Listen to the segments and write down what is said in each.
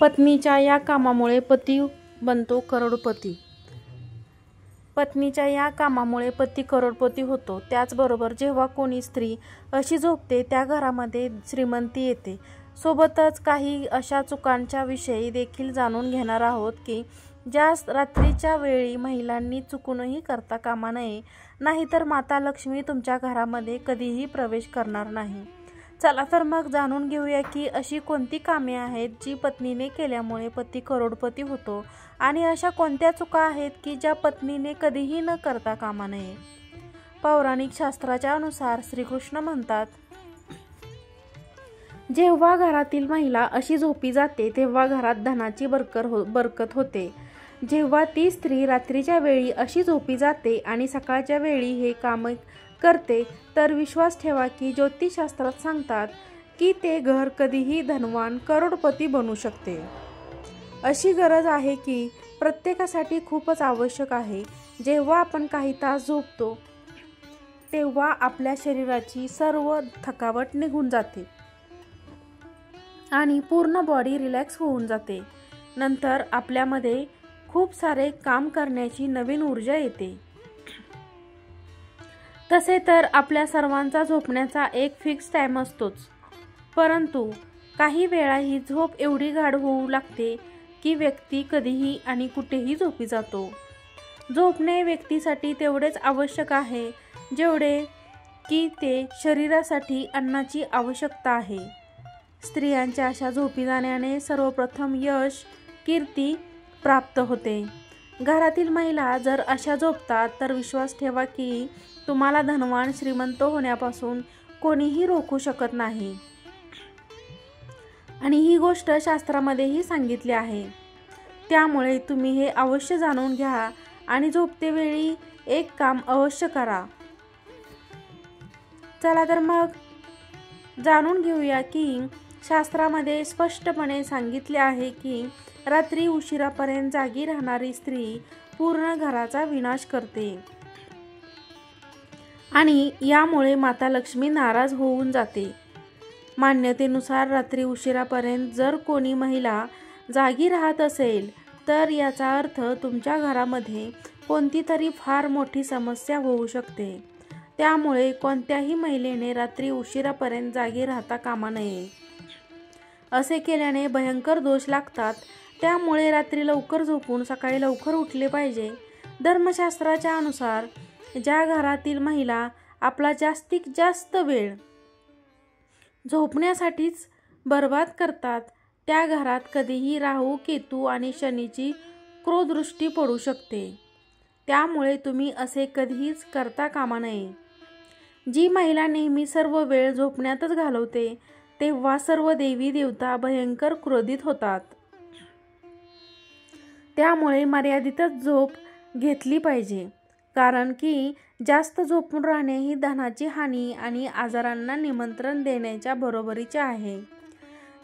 पत्नीच्या या कामामुळे पती बनतो करोडपती. पत्नीच्या या कामामुळे पती करोडपती होतो. त्याचबरोबर जेव्हा कोणी स्त्री अशी झोपते त्या घरामध्ये श्रीमंती येते. सोबतच काही अशा चुकांच्या विषयी देखील जाणून घेणार आहोत की ज्या रात्रीच्या वेळी महिलांनी चुकूनही करता कामा नये, नाहीतर माता लक्ष्मी तुमच्या घरामध्ये कधीही प्रवेश करणार नाही. चला तर मग जाणून घेऊया की अशी कोणती कामे आहेत जी पत्नीने केल्यामुळे पती करोडपती होतो आणि अशा कोणत्या चुका आहेत की ज्या पत्नीने कधीही न करता कामा नये. पौराणिक शास्त्राच्या अनुसार श्रीकृष्ण म्हणतात, जेव्हा घरातील महिला अशी झोपी जाते तेव्हा घरात धनाची बरकत होते. जेव्हा ती स्त्री रात्रीच्या वेळी अशी झोपी जाते आणि सकाळच्या वेळी हे काम करते तर विश्वास ठेवा की ज्योतिषशास्त्रात सांगतात की ते घर कधीही धनवान करोडपती बनू शकते. अशी गरज आहे की प्रत्येकासाठी खूपच आवश्यक आहे. जेव्हा आपण काही तास झोपतो तेव्हा आपल्या शरीराची सर्व थकावट निघून जाते आणि पूर्ण बॉडी रिलॅक्स होऊन जाते. नंतर आपल्यामध्ये खूप सारे काम करण्याची नवीन ऊर्जा येते. तसे तर आपल्या सर्वांचा झोपण्याचा एक फिक्स टाइम असतोच, परंतु काही वेळा ही झोप एवढी गाढ होऊ लागते की व्यक्ती कधीही आणि कुठेही झोपी जातो. झोपणे व्यक्तीसाठी तेवढेच आवश्यक आहे जेवढे की ते शरीरासाठी अन्नाची आवश्यकता आहे. स्त्रियांच्या अशा झोपी जाण्याने सर्वप्रथम यश, कीर्ती प्राप्त होते. घरातील महिला जर अशा झोपतात तर विश्वास ठेवा की तुम्हाला धनवान श्रीमंत होण्यापासून कोणीही रोखू शकत नाही. आणि ही गोष्ट शास्त्रामध्येही सांगितली आहे. त्यामुळे तुम्ही हे अवश्य जाणून घ्या आणि झोपतेवेळी एक काम अवश्य करा. चला तर मग जाणून घेऊया की शास्त्रामध्ये स्पष्टपणे सांगितले आहे की रात्री उशिरापर्यंत जागी राहणारी स्त्री पूर्ण घराचा विनाश करते आणि यामुळे माता लक्ष्मी नाराज होऊन जाते. मान्यतेनुसार रात्री उशिरापर्यंत जर कोणी महिला जागी राहत असेल तर याचा अर्थ तुमच्या घरामध्ये कोणती तरी फार मोठी समस्या होऊ शकते. त्यामुळे कोणत्याही महिलेने रात्री उशिरापर्यंत जागी राहता कामा नये. असे केल्याने भयंकर दोष लागतात. त्यामुळे रात्री लवकर झोपून सकाळी लवकर उठले पाहिजे. धर्मशास्त्राच्या अनुसार ज्या घरातील महिला आपला जास्तीत जास्त वेळ झोपण्यासाठीच बर्बाद करतात त्या घरात कधीही राहू, केतू आणि शनीची क्रोधदृष्टी पडू शकते. त्यामुळे तुम्ही असे कधीच करता कामा नये. जी महिला नेहमी सर्व वेळ झोपण्यातच घालवते तेव्हा सर्व देवी देवता भयंकर क्रोधित होतात. त्यामुळे मर्यादितच झोप घेतली पाहिजे, कारण की जास्त झोपून राहणे ही धनाची हानी आणि आजारांना निमंत्रण देण्याच्या बरोबरीचे आहे.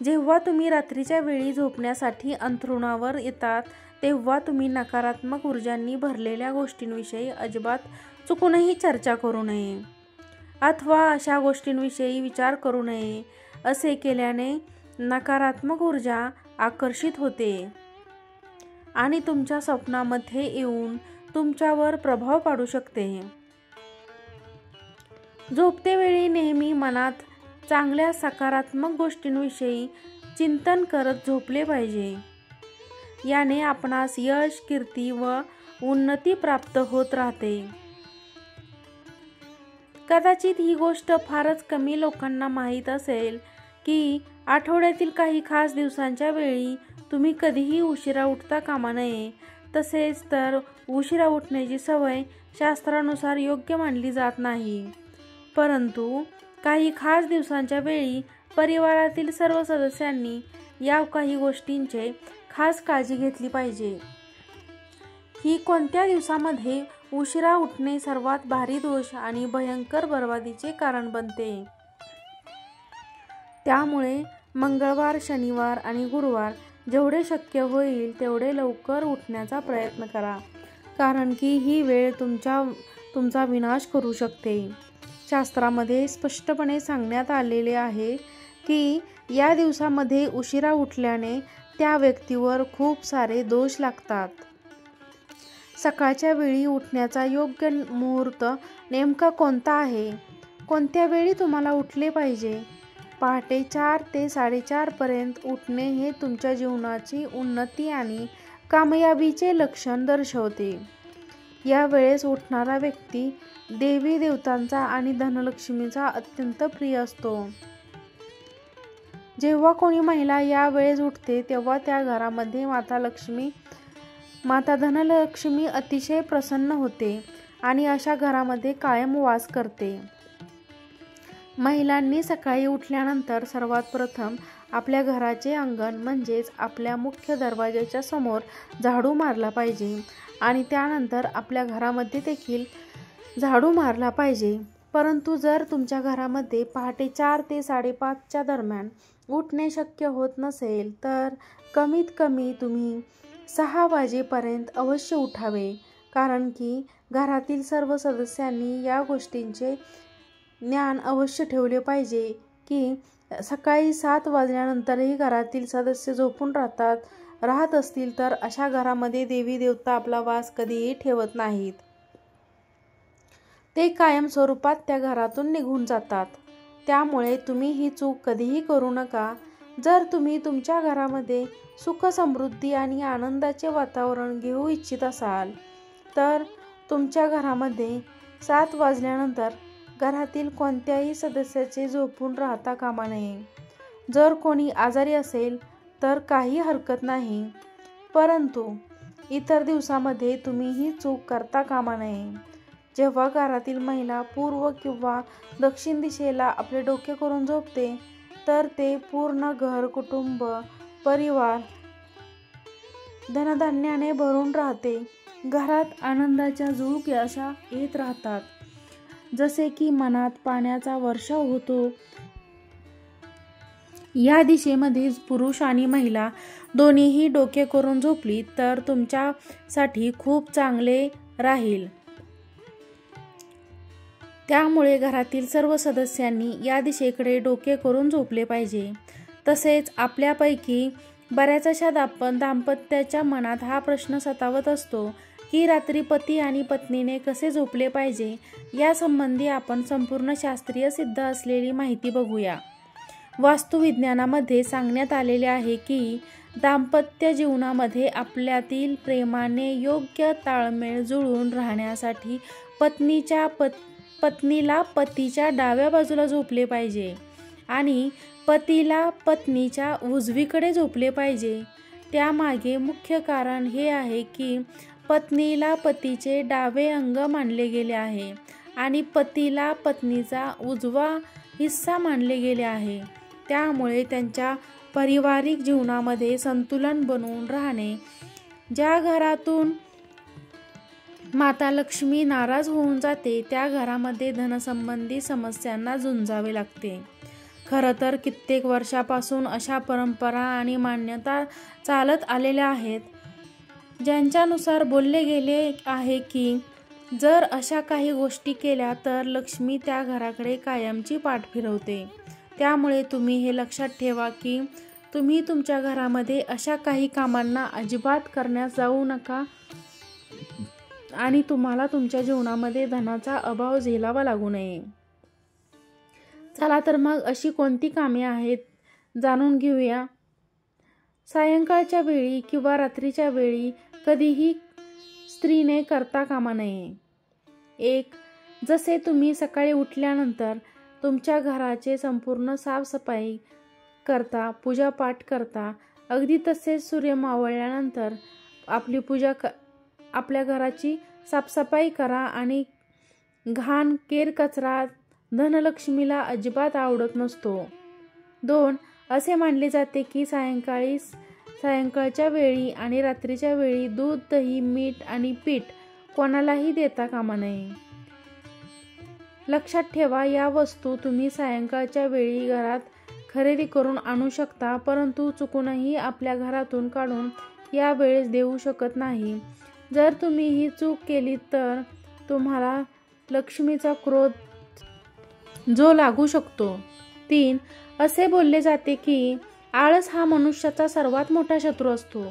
जेव्हा तुम्ही रात्रीच्या वेळी झोपण्यासाठी अंथरुणावर येतात तेव्हा तुम्ही नकारात्मक ऊर्जांनी भरलेल्या गोष्टींविषयी अजिबात चुकूनही चर्चा करू नये अथवा अशा गोष्टींविषयी विचार करू नये. असे केल्याने नकारात्मक ऊर्जा आकर्षित होते आणि तुमच्या स्वप्नामध्ये येऊन तुमच्यावर प्रभाव पाडू शकते. झोपतेवेळी नेहमी मनात चांगल्या सकारात्मक गोष्टींविषयी चिंतन करत झोपले पाहिजे. याने आपणास यश, कीर्ती व उन्नती प्राप्त होत राहते. कदाचित ही गोष्ट फारच कमी लोकांना माहीत असेल की आठवड्यातील काही खास दिवसांच्या वेळी तुम्ही कधीही उशिरा उठता कामा नये. तसेच तर उशिरा उठण्याची सवय शास्त्रानुसार योग्य मानली जात नाही, परंतु काही खास दिवसांच्या वेळी परिवारातील सर्व सदस्यांनी या काही गोष्टींचे खास काळजी घेतली पाहिजे. ही कोणत्या दिवसामध्ये उशिरा उठणे सर्वात भारी दोष आणि भयंकर बर्बादीचे कारण बनते. त्यामुळे मंगळवार, शनिवार आणि गुरुवार जेवढे शक्य होईल तेवढे लवकर उठण्याचा प्रयत्न करा, कारण की ही वेळ तुमचा विनाश करू शकते. शास्त्रामध्ये स्पष्टपणे सांगण्यात आलेले आहे की या दिवसामध्ये उशिरा उठल्याने त्या व्यक्तीवर खूप सारे दोष लागतात. सकाळच्या वेळी उठण्याचा योग्य मुहूर्त नेमका कोणता आहे? कोणत्या वेळी तुम्हाला उठले पाहिजे? पहाटे 4 ते 4:30 पर्यंत उठणे हे तुमच्या जीवनाची उन्नती आणि कामयाबीचे लक्षण दर्शवते. या वेळेस उठणारा व्यक्ती देवी देवतांचा आणि धनलक्ष्मीचा अत्यंत प्रिय असतो. जेव्हा कोणी महिला या वेळेस उठते तेव्हा त्या घरामध्ये माता धनलक्ष्मी अतिशय प्रसन्न होते आणि अशा घरामध्ये कायम वास करते. महिलांनी सकाळी उठल्यानंतर सर्वात प्रथम आपल्या घराचे अंगण म्हणजेच आपल्या मुख्य दरवाजाच्या समोर झाडू मारला पाहिजे आणि त्यानंतर आपल्या घरामध्ये देखील झाडू मारला पाहिजे. परंतु जर तुमच्या घरामध्ये पहाटे 4 ते 5:30च्या दरम्यान उठणे शक्य होत नसेल तर कमीत कमी तुम्ही 6 वाजेपर्यंत अवश्य उठावे, कारण की घरातील सर्व सदस्यांनी या गोष्टींचे ज्ञान अवश्य ठेवले पाहिजे की सकाळी 7 वाजल्यानंतरही घरातील सदस्य झोपून राहत असतील तर अशा घरामध्ये देवी देवता आपला वास कधीही ठेवत नाहीत. ते कायमस्वरूपात त्या घरातून निघून जातात. त्यामुळे तुम्ही ही चूक कधीही करू नका. जर तुम्ही तुमच्या घरामध्ये सुख समृद्धी आणि आनंदाचे वातावरण घेऊ इच्छित असाल तर तुमच्या घरामध्ये 7 वाजल्यानंतर घरातील कोणत्याही सदस्याचे झोपून राहता कामा नये. जर कोणी आजारी असेल तर काही हरकत नाही, परंतु इतर दिवसामध्ये तुम्ही ही चूक करता कामा नये. जेव्हा घरातील महिला पूर्व किंवा दक्षिण दिशेला आपले डोके करून झोपते तर ते पूर्ण घर, कुटुंब, परिवार धनधान्याने भरून राहते. घरात आनंदाच्या झुळूक अशा येत राहतात, जसे की मनात पाण्याचा वर्षाव होतो. या दिशेमध्ये पुरुष आणि महिला दोन्हीही डोके करून झोपली तर तुमच्यासाठी खूप चांगले राहील. त्यामुळे घरातील सर्व सदस्यांनी या दिशेकडे डोके करून झोपले पाहिजे. तसेच आपल्यापैकी बऱ्याच अशा दाम्पत्याच्या मनात हा प्रश्न सतावत असतो की रात्री पती आणि पत्नीने कसे झोपले पाहिजे. यासंबंधी आपण संपूर्ण शास्त्रीय सिद्ध असलेली माहिती बघूया. वास्तुविज्ञानामध्ये सांगण्यात आलेले आहे की दाम्पत्य जीवनामध्ये आपल्यातील प्रेमाने योग्य ताळमेळ जुळून राहण्यासाठी पत्नीला पतीच्या डाव्या बाजूला झोपले पाहिजे आणि पतीला पत्नीच्या उजवीकडे झोपले पाहिजे. त्यामागे मुख्य कारण हे आहे की पत्नीला पतीचे डावे अंग मानले गेले आहे आणि पतीला पत्नीचा उजवा हिस्सा मानले गेले आहे. त्यामुळे त्यांच्या पारिवारिक जीवनामध्ये संतुलन बनवून राहणे. ज्या घरातून माता लक्ष्मी नाराज होऊन जाते त्या घरामध्ये धनसंबंधी समस्यांना झुंजावे लागते. खरं तर कित्येक वर्षापासून अशा परंपरा आणि मान्यता चालत आलेल्या आहेत, ज्यांच्यानुसार बोलले गेले आहे की जर अशा काही गोष्टी केल्या तर लक्ष्मी त्या घराकडे कायमची पाठ फिरवते. त्यामुळे तुम्ही हे लक्षात ठेवा की तुम्ही तुमच्या घरामध्ये अशा काही कामांना अजिबात करण्यास जाऊ नका आणि तुम्हाला तुमच्या जीवनामध्ये धनाचा अभाव झेलावा लागू नये. चला तर मग अशी कोणती कामे आहेत जाणून घेऊया. सायंकाळच्या वेळी किंवा रात्रीच्या वेळी कधीही स्त्रीने करता कामा नये. 1. जसे तुम्ही सकाळी उठल्यानंतर तुमच्या घराचे संपूर्ण साफसफाई करता, पूजापाठ करता, अगदी तसेच सूर्य मावळल्यानंतर आपल्या घराची साफसफाई करा आणि घाण केर कचरा धनलक्ष्मीला अजिबात आवडत नसतो. 2. असे मानले जाते की सायंकाळच्या वेळी आणि रात्रीच्या वेळी दूध, दही, मीठ आणि पीठ कोणालाही देता कामा नये. लक्षात ठेवा, या वस्तू तुम्ही सायंकाळच्या वेळी घरात खरेदी करून आणू शकता, परंतु चुकूनही आपल्या घरातून काढून या वेळेस देऊ शकत नाही. जर तुम्ही ही चूक केली तर तुम्हाला लक्ष्मीचा क्रोध जो लागू शकतो. 3. असे बोलले जाते की आळस हा मनुष्याचा सर्वात मोठा शत्रू असतो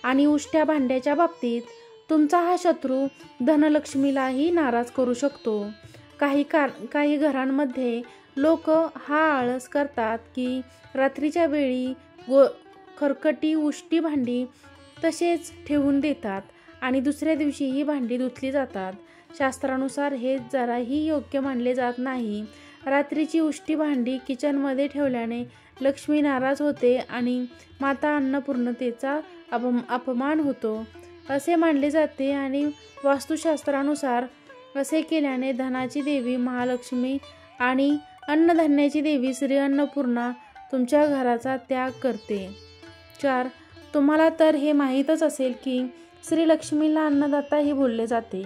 आणि उष्ट्या भांड्याच्या बाबतीत तुमचा हा शत्रू धनलक्ष्मीलाही नाराज करू शकतो. काही घरांमध्ये लोक हा आळस करतात की रात्रीच्या वेळी खरकटी उष्टी भांडी तसेच ठेवून देतात आणि दुसऱ्या दिवशी ही भांडी धुतली जातात. शास्त्रानुसार हे जराही योग्य मानले जात नाही. रात्रीची उष्टी भांडी किचनमध्ये ठेवल्याने लक्ष्मी नाराज होते आणि माता अन्नपूर्णतेचा अपमान होतो असे मानले जाते आणि वास्तुशास्त्रानुसार असे केल्याने धनाची देवी महालक्ष्मी आणि अन्नधान्याची देवी श्री अन्नपूर्णा तुमच्या घराचा त्याग करते. 4. तुम्हाला तर हे माहीतच असेल की श्री लक्ष्मीला अन्नदाताही बोलले जाते.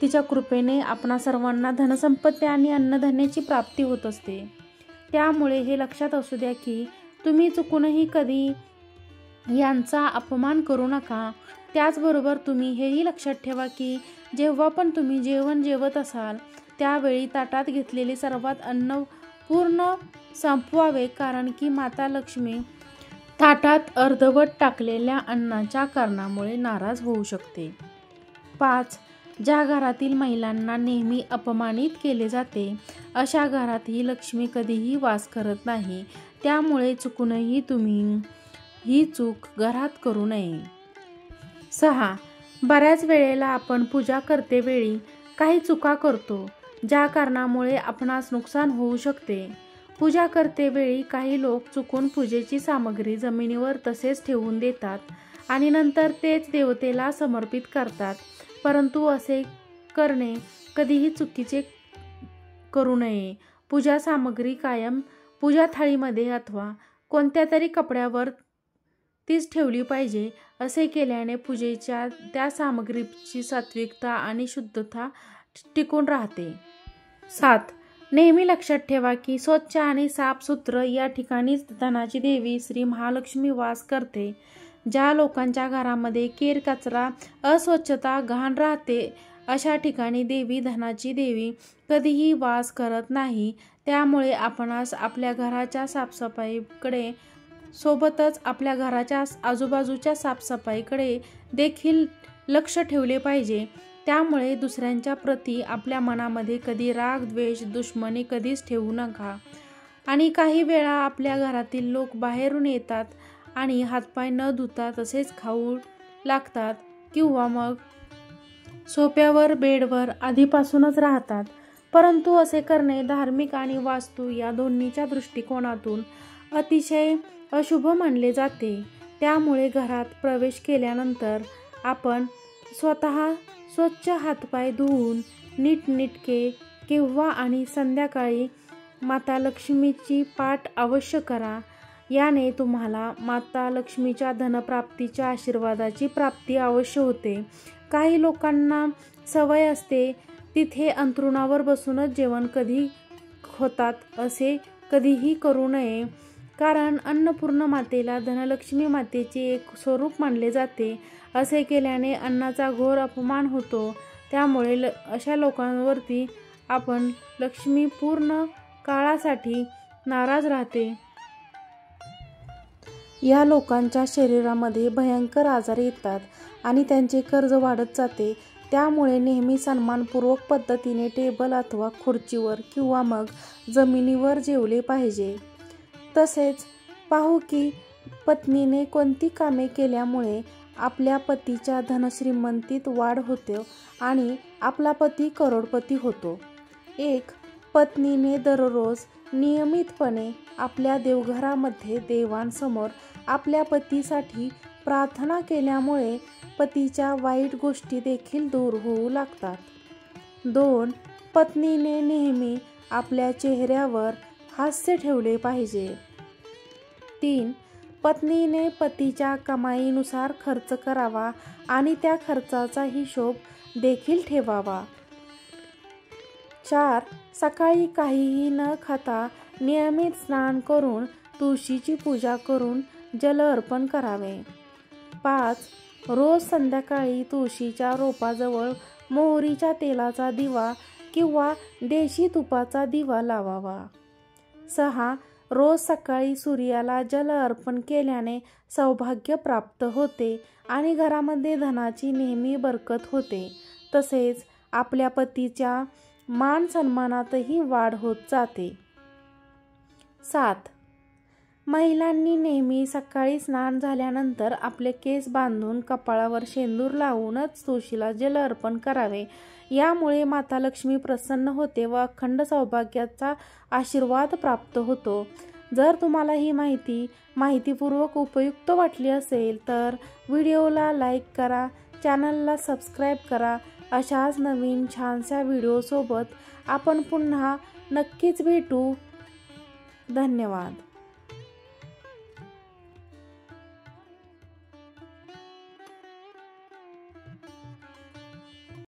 तिच्या कृपेने आपणा सर्वांना धनसंपत्ती आणि अन्नधान्याची प्राप्ती होत असते. त्यामुळे हे लक्षात असू द्या की तुम्ही चुकूनही कधी यांचा अपमान करू नका. त्याचबरोबर तुम्ही हेही लक्षात ठेवा की जेव्हा पण तुम्ही जेवण जेवत असाल त्यावेळी ताटात घेतलेले सर्वात अन्न पूर्ण संपवावे, कारण की माता लक्ष्मी ताटात अर्धवट टाकलेल्या अन्नाच्या कारणामुळे नाराज होऊ शकते. 5. ज्या घरातील महिलांना नेहमी अपमानित केले जाते अशा घरात ही लक्ष्मी कधीही वास करत नाही. त्यामुळे चुकूनही तुम्ही ही चूक घरात करू नये. 6. बऱ्याच वेळेला आपण पूजा करतेवेळी काही चुका करतो ज्या कारणामुळे आपणास नुकसान होऊ शकते. पूजा करतेवेळी काही लोक चुकून पूजेची सामग्री जमिनीवर तसेच ठेवून देतात आणि नंतर तेच देवतेला समर्पित करतात. परंतु असे करणे कधीही चुकीचे करू नये. पूजा सामग्री कायम पूजा थाळीमध्ये अथवा कोणत्या तरी कपड्यावर तीच ठेवली पाहिजे. असे केल्याने पूजेच्या त्या सामग्रीची सात्विकता आणि शुद्धता टिकून राहते. 7. नेहमी लक्षात ठेवा की स्वच्छ आणि साफसूत्र या ठिकाणीच धनाची देवी श्री महालक्ष्मी वास करते. ज्या लोकांच्या घरामध्ये केर कचरा अस्वच्छता घाण राहते अशा ठिकाणी देवी धनाची देवी कधीही वास करत नाही. त्यामुळे आपणास आपल्या घराच्या साफसफाईकडे सोबतच आपल्या घराच्या आजूबाजूच्या साफसफाईकडे देखील लक्ष ठेवले पाहिजे. त्यामुळे दुसऱ्यांच्या प्रती आपल्या मनामध्ये कधी राग द्वेष दुश्मनी कधीच ठेवू नका. आणि काही वेळा आपल्या घरातील लोक बाहेरून येतात आणि हातपाय न धुता तसेच खाऊ लागतात किंवा मग सोफ्यावर बेडवर आधीपासूनच राहतात. परंतु असे करणे धार्मिक आणि वास्तू या दोन्हीच्या दृष्टिकोनातून अतिशय अशुभ मानले जाते. त्यामुळे घरात प्रवेश केल्यानंतर आपण स्वतः स्वच्छ हातपाय धुवून नीटनेटके केव्हा आणि संध्याकाळी माता लक्ष्मीची पाठ अवश्य करा. याने तुम्हाला माता लक्ष्मीच्या धनप्राप्तीच्या आशीर्वादाची प्राप्ती अवश्य होते. काही लोकांना सवय असते तिथे अंथरुणावर बसूनच जेवण कधी होतात असे कधीही करू नये, कारण अन्नपूर्ण मातेला धनलक्ष्मी मातेचे एक स्वरूप मानले जाते. असे केल्याने अन्नाचा घोर अपमान होतो. त्यामुळे अशा लोकांवरती आपण लक्ष्मी पूर्ण काळासाठी नाराज राहते. या लोकांच्या शरीरामध्ये भयंकर आजार येतात आणि त्यांचे कर्ज वाढत जाते. त्यामुळे नेहमी सन्मानपूर्वक पद्धतीने टेबल अथवा खुर्चीवर किंवा मग जमिनीवर जेवले पाहिजे. तसेच पाहू की पत्नीने कोणती कामे केल्यामुळे आपल्या पतीच्या धनश्रीमंतीत वाढ होते आणि आपला पती करोडपती होतो. 1. पत्नीने दररोज नियमितपणे आपल्या देवघरामध्ये देवांसमोर आपल्या पतीसाठी प्रार्थना केल्यामुळे पतीच्या वाईट गोष्टी देखील दूर होऊ लागतात. 2. पत्नीने नेहमी आपल्या चेहऱ्यावर हास्य ठेवले पाहिजे. 3. पत्नीने पतीच्या कमाईनुसार खर्च करावा आणि त्या खर्चाचा हिशोब देखील ठेवावा. 4. सकाळी काहीही न खाता नियमित स्नान करून तुळशीची पूजा करून जल अर्पण करावे. 5. रोज संध्याकाळी तुळशीच्या रोपाजवळ मोहरीच्या तेलाचा दिवा किंवा देशी तुपाचा दिवा लावावा. 6. रोज सकाळी सूर्याला जल अर्पण केल्याने सौभाग्य प्राप्त होते आणि घरामध्ये धनाची नेहमी बरकत होते. तसेच आपल्या पतीच्या मान सन्मानातही वाढ होत जाते. 7. महिलांनी नेहमी सकाळी स्नान झाल्यानंतर आपले केस बांधून कपाळावर शेंदूर लावूनच तुळशीला जल अर्पण करावे. यामुळे माता लक्ष्मी प्रसन्न होते व अखंड सौभाग्याचा आशीर्वाद प्राप्त होतो. जर तुम्हाला ही माहितीपूर्वक उपयुक्त वाटली असेल तर व्हिडिओला लाईक करा, चॅनलला सबस्क्राईब करा. अशाच नवीन छानशा व्हिडिओसोबत आपण पुन्हा नक्कीच भेटू. धन्यवाद.